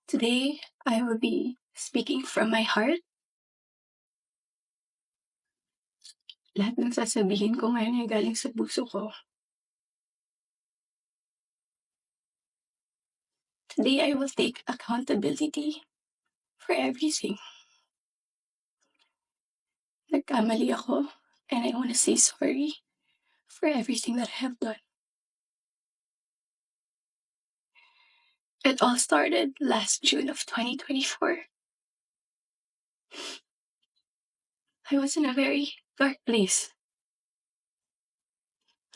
Today, I will be speaking from my heart. Lahat ng sasabihin ko ngayon ay galing sa puso ko. Today, I will take accountability for everything. Nagkamali ako, and I want to say sorry for everything that I have done. It all started last June of 2024. I was in a very dark place.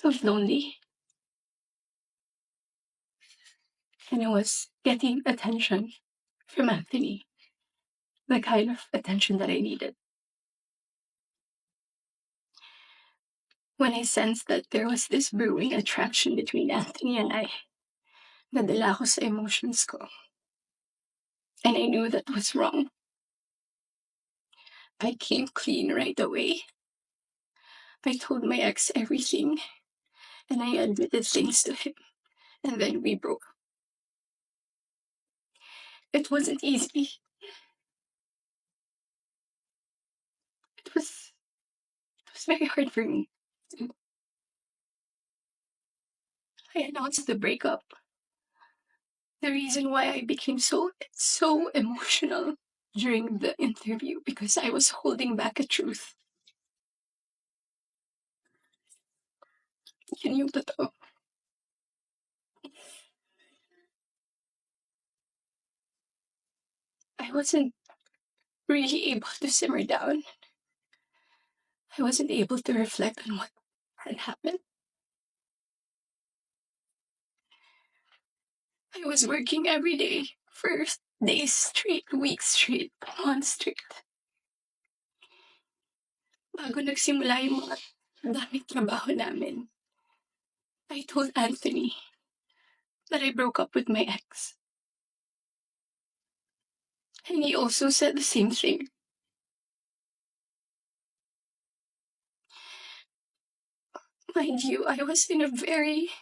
I was lonely. And I was getting attention from Anthony. The kind of attention that I needed. When I sensed that there was this brewing attraction between Anthony and I, nadala ako sa emotions ko. And I knew that was wrong. I came clean right away. I told my ex everything, and I admitted things to him, and then we broke. It wasn't easy. It was very hard for me. I announced the breakup. The reason why I became so emotional during the interview, because I was holding back a truth. Yun yung totoo. I wasn't really able to simmer down. I wasn't able to reflect on what had happened. I was working every day for days straight, weeks straight, months straight. Bago nagsimula yung mga daming trabaho namin, I told Anthony that I broke up with my ex. And he also said the same thing. Mind you, I was in a very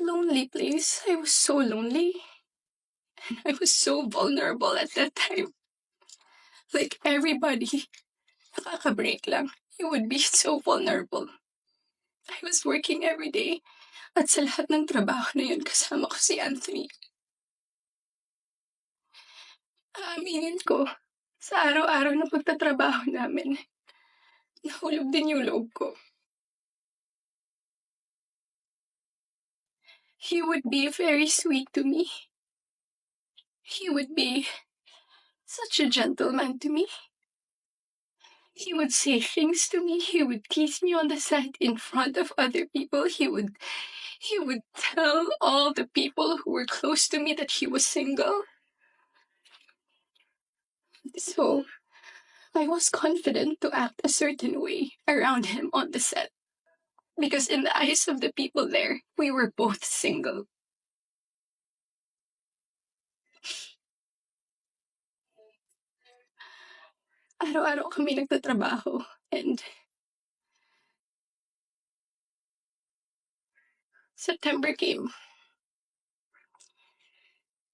lonely place. I was so lonely. And I was so vulnerable at that time. Like everybody, nakaka-break lang. You would be so vulnerable. I was working every day. At sa lahat ng trabaho na yun, kasama ko si Anthony. Aaminin ko, sa araw-araw na pagtatrabaho namin, nahulog din yung loob ko. He would be very sweet to me. He would be such a gentleman to me. He would say things to me. He would tease me on the side in front of other people. He would tell all the people who were close to me that he was single. So I was confident to act a certain way around him on the set. Because in the eyes of the people there, we were both single. Araw-araw kami nagtatrabaho, and September came.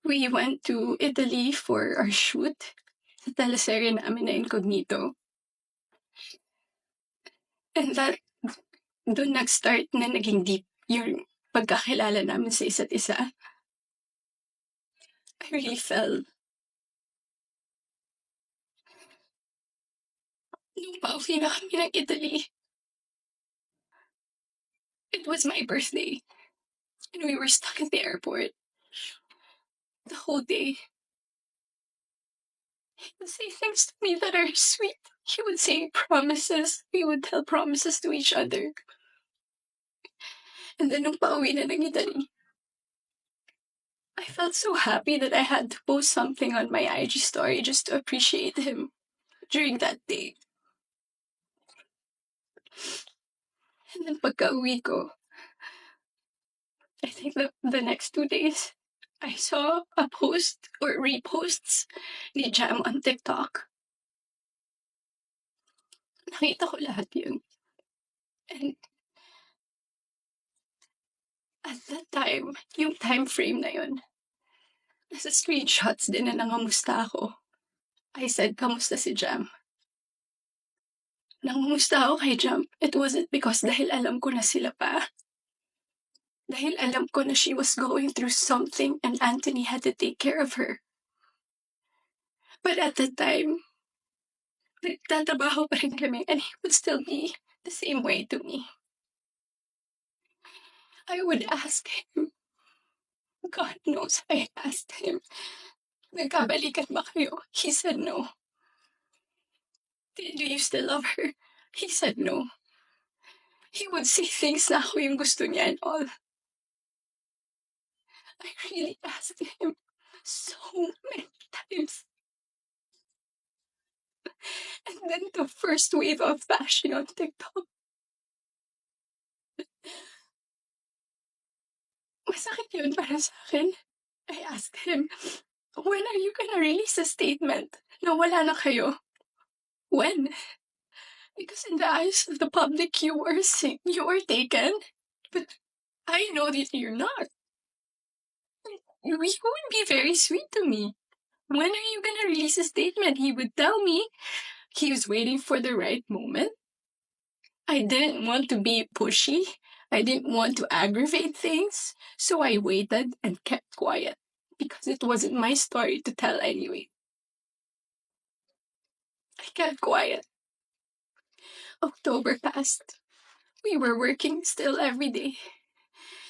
We went to Italy for our shoot sa teleserye namin na Incognito. And that, doon nag-start na naging deep yung pagkakilala namin sa isa't isa. I really fell. Nung pauwi na kami ng Italy, it was my birthday. And we were stuck at the airport the whole day. He would say things to me that are sweet. He would say promises. We would tell promises to each other. And then nung pauwi na ng Italy, I felt so happy that I had to post something on my IG story just to appreciate him during that day. And then pagka-uwi ko, I think the next 2 days, I saw a post or reposts ni Jam on TikTok. Nakita ko lahat yun. And at that time, yung time frame na yun, Nasa screenshots din na nangamusta ako. I said, kamusta si Jam? Nangamusta ako kay Jam. It wasn't because dahil alam ko na sila pa. Dahil alam ko na she was going through something and Anthony had to take care of her. But at the time, nagtatrabaho pa rin kami and he would still be the same way to me. I would ask him, God knows I asked him, nagkabalikan ba kayo? He said no. Do you still love her? He said no. He would say things na ako yung gusto niya and all. I really asked him so many times. And then the first wave of bashing on TikTok. Masakit yun para sa akin. I asked him, when are you gonna release a statement na wala na kayo? When? Because in the eyes of the public, you are taken. But I know that you're not. You would be very sweet to me. When are you gonna release a statement? He would tell me he was waiting for the right moment. I didn't want to be pushy. I didn't want to aggravate things. So I waited and kept quiet because it wasn't my story to tell anyway. I kept quiet. October passed. We were working still every day.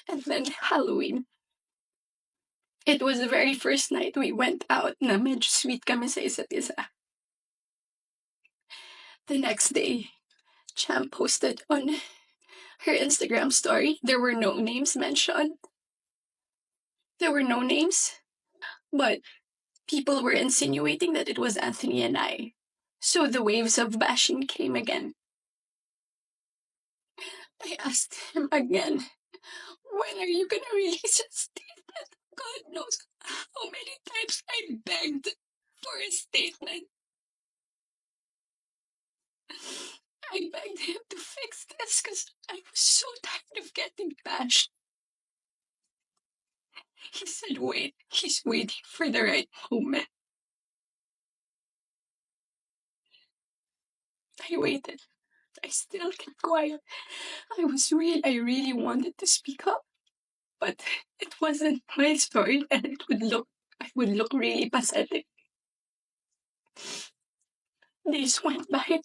And then Halloween. It was the very first night we went out na medyo sweet kami sa isa't isa. The next day, Cham posted on her Instagram story. There were no names mentioned. There were no names, but people were insinuating that it was Anthony and I. So the waves of bashing came again. I asked him again, when are you gonna release a statement? God knows how many times I begged for a statement. I begged him to fix this because I was so tired of getting bashed. He said, wait, he's waiting for the right moment. I waited. I still kept quiet. I really wanted to speak up, but it wasn't my story and I would look really pathetic. Days went by.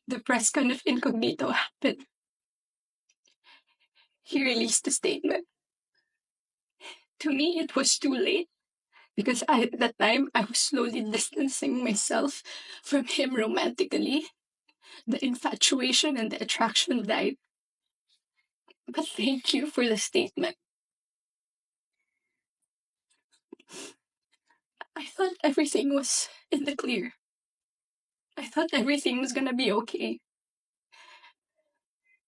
The press con of Incognito happened. He released a statement. To me, it was too late because at that time, I was slowly distancing myself from him romantically. The infatuation and the attraction died. But thank you for the statement. I thought everything was in the clear. I thought everything was gonna be okay.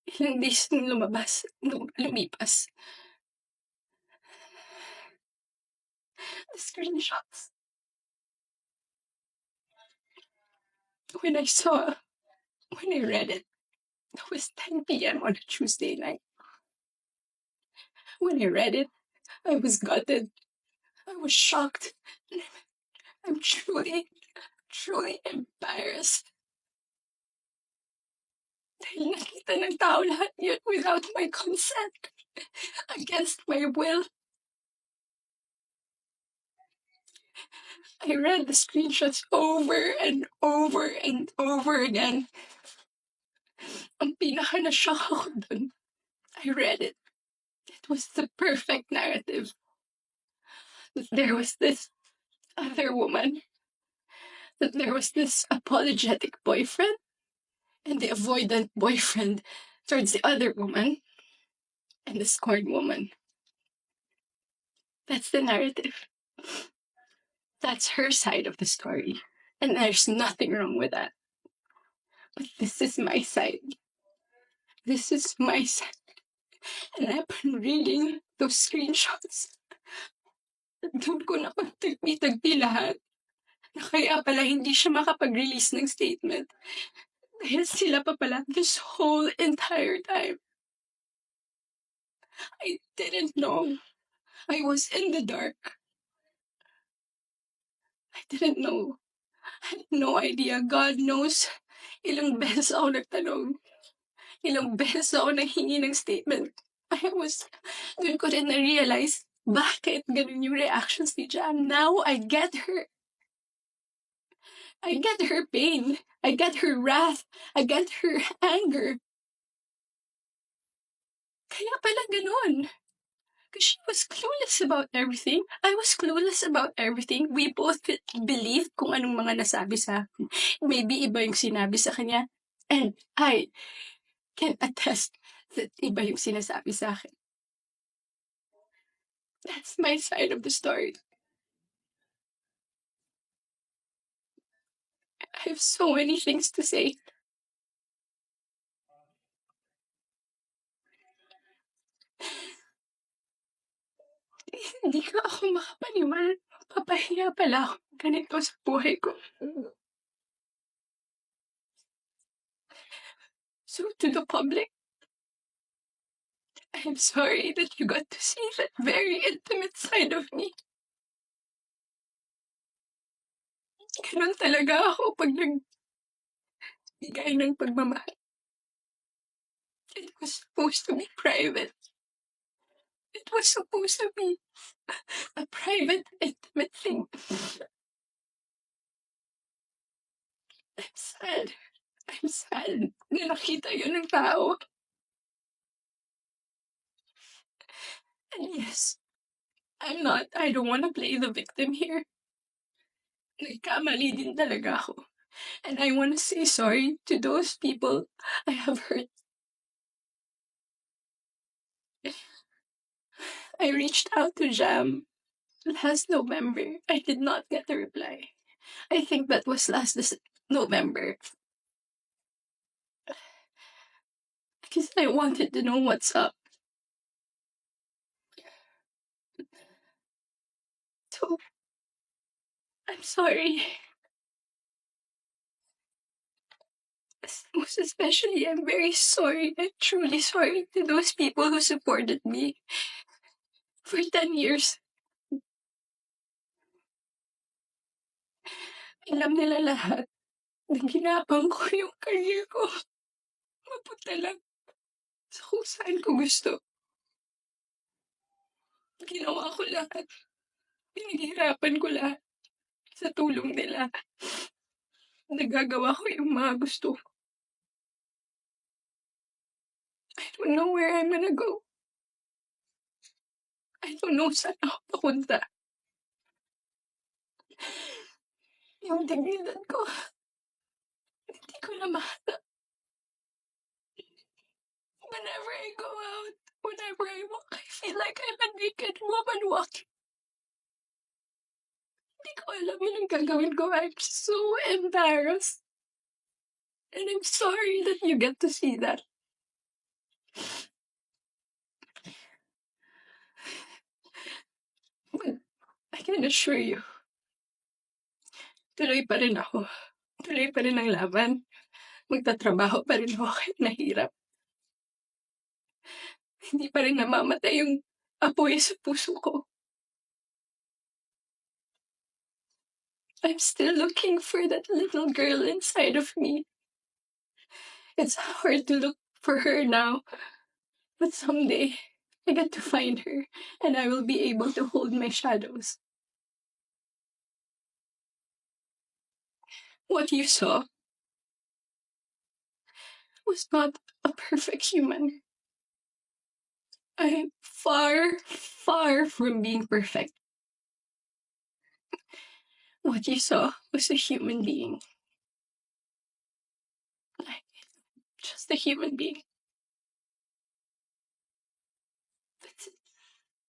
Ilang days nung lumipas. The screenshots. When I read it was 10 p.m. on a Tuesday night. When I read it, I was gutted. I was shocked. I'm truly embarrassed. Dahil nakita ng tao lahat yun without my consent. Against my will. I read the screenshots over and over and over again. Ang pinaka na-shock ako dun, I read it. It was the perfect narrative. That there was this other woman. That there was this apologetic boyfriend. And the avoidant boyfriend towards the other woman. And the scorned woman. That's the narrative. That's her side of the story. And there's nothing wrong with that. But this is my side. This is my side. And I've been reading those screenshots. Doon ko na tagpi lahat. Na kaya pala hindi siya makapag-release ng statement. Dahil sila pa pala this whole entire time. I didn't know. I was in the dark. I didn't know. I had no idea. God knows. Ilang beses ako nagtanong. Ilang beses ako nanghingi ng statement. Doon ko rin na-realize, bakit ganun yung reactions ni Jam. Now, I get her. I get her pain. I get her wrath. I get her anger. Kaya pala ganun. Because she was clueless about everything. I was clueless about everything. We both believed kung anong mga nasabi sa akin. Maybe iba yung sinabi sa kanya. And I can attest that iba yung sinasabi sa akin. That's my side of the story. I have so many things to say. Hindi ka ako makapaniwala. Papahiya pala ako ganito sa buhay ko. So to the public, I'm sorry that you got to see that very intimate side of me. Ganun talaga ako pag nagbigay ng pagmamahal. It was supposed to be private. It was supposed to be a private, intimate thing. I'm sad. I'm sad na nakita yun ng tao. And yes, I don't want to play the victim here. Nagkamali din talaga ako. And I want to say sorry to those people I have hurt. I reached out to Jam last November. I did not get a reply. I think that was last November. Because I wanted to know what's up. So, I'm sorry. Most especially, I'm very sorry. I'm truly sorry to those people who supported me for 10 years. Alam nila lahat na ginapang ko yung career ko. Mapunta lang sa kung saan ko gusto. Ginawa ko lahat. Pinaghirapan ko lahat sa tulong nila. Nagagawa ko yung mga gusto ko. I don't know where I'm gonna go. I don't know saan ako papunta. Yung dignidad ko, hindi ko na mahanap. Whenever I go out, whenever I walk, I feel like I'm a naked woman walking. Hindi ko alam yun ang gagawin ko. I'm so embarrassed. And I'm sorry that you get to see that. But I can assure you, tuloy pa rin ako. Tuloy pa rin ang laban. Magtatrabaho pa rin ako kahit nahirap. Hindi pa rin namamatay yung apoy sa puso ko. I'm still looking for that little girl inside of me. It's hard to look for her now, but someday I get to find her and I will be able to hold my shadows. What you saw was not a perfect human. I'm far, far from being perfect. What you saw was a human being. Just a human being.